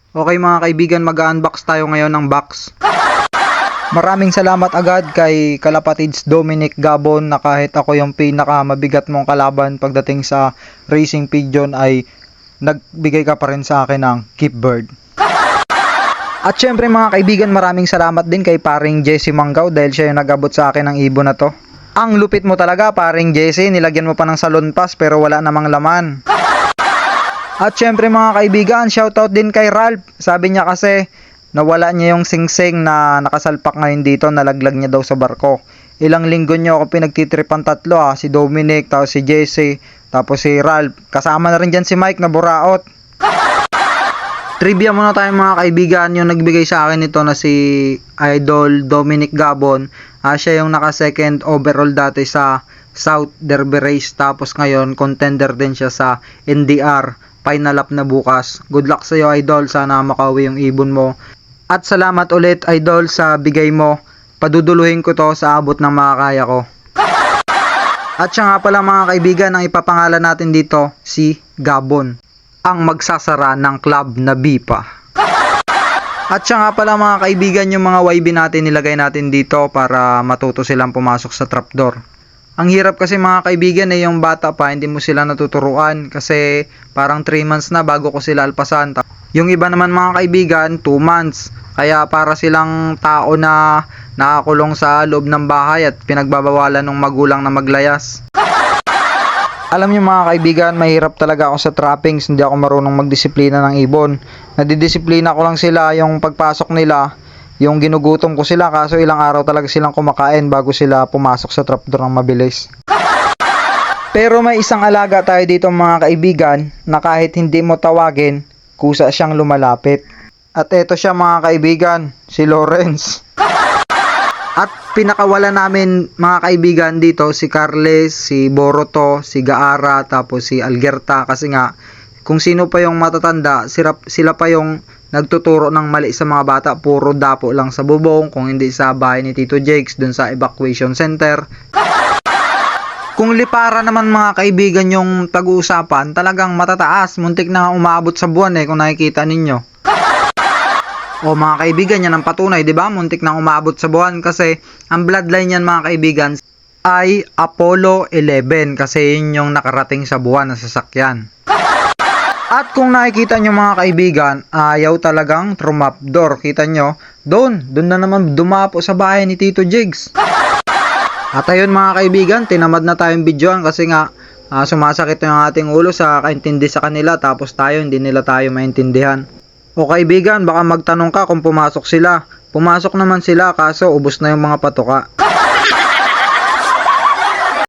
Okay mga kaibigan, mag-unbox tayo ngayon ng box. Maraming salamat agad kay Kalapatids Dominic Gabon na kahit ako yung pinaka mabigat mong kalaban pagdating sa racing pigeon ay nagbigay ka pa rin sa akin ng Keep Bird. At syempre mga kaibigan, maraming salamat din kay paring Jesse Manggao dahil siya yung nag-abot sa akin ng ibon na to. Ang lupit mo talaga paring Jesse, nilagyan mo pa ng salon pass pero wala namang laman. At syempre mga kaibigan, shoutout din kay Ralph. Sabi niya kasi nawala niya yung singsing na nakasalpak ngayon dito, nalaglag niya daw sa barko. Ilang linggo niyo ako pinagtitripan tatlo si Dominic, tapos si Jesse, tapos si Ralph. Kasama na rin dyan si Mike na buraot. Trivia muna tayo mga kaibigan, yung nagbigay sa akin ito na si Idol Dominic Gabon. Siya yung naka second overall dati sa South Derby Race, tapos ngayon contender din siya sa NDR. Final up na bukas. Good luck sa iyo Idol, sana makauwi yung ibon mo. At salamat ulit Idol sa bigay mo. Paduduluhin ko to sa abot ng makakaya ko. At siya nga pala mga kaibigan, ang ipapangalan natin dito si Gabon, ang magsasara ng club na BIPA. At siya nga pala mga kaibigan, yung mga YB natin nilagay natin dito para matuto silang pumasok sa trapdoor. Ang hirap kasi mga kaibigan yung bata pa, hindi mo sila natuturuan kasi parang 3 months na bago ko sila alpasan. Yung iba naman mga kaibigan, 2 months. Kaya para silang tao na nakakulong sa loob ng bahay at pinagbabawalan ng magulang na maglayas. Alam niyo mga kaibigan, mahirap talaga ako sa trappings, hindi ako marunong magdisiplina ng ibon. Nadidisiplina ko lang sila yung pagpasok nila. Yung ginugutom ko sila, kaso ilang araw talaga silang kumakain bago sila pumasok sa trapdoor ng mabilis. Pero may isang alaga tayo dito mga kaibigan na kahit hindi mo tawagin, kusa siyang lumalapit. At eto siya mga kaibigan, si Lawrence. At pinakawala namin mga kaibigan dito si Carles, si Boroto, si Gaara, tapos si Algerta. Kasi nga, kung sino pa yung matatanda, sila pa yung nagtuturo ng mali sa mga bata. Puro dapo lang sa bubong, kung hindi sa bahay ni Tito Jakes dun sa evacuation center. Kung lipara naman mga kaibigan yung tag-uusapan, talagang matataas, muntik na umabot sa buwan kung nakikita ninyo. O mga kaibigan, yan ang patunay, di ba? Muntik na umabot sa buwan kasi ang bloodline yan mga kaibigan ay Apollo 11 kasi yun yung nakarating sa buwan na sasakyan. At kung nakikita nyo mga kaibigan, ayaw talagang trumapdoor. Kita nyo, doon na naman dumapo sa bahay ni Tito Jigs. At ayun mga kaibigan, tinamad na tayong videoan kasi nga sumasakit yung ating ulo sa kaintindi sa kanila, tapos tayo hindi nila tayo maintindihan. O kaibigan, baka magtanong ka kung pumasok sila. Pumasok naman sila kaso ubos na yung mga patoka.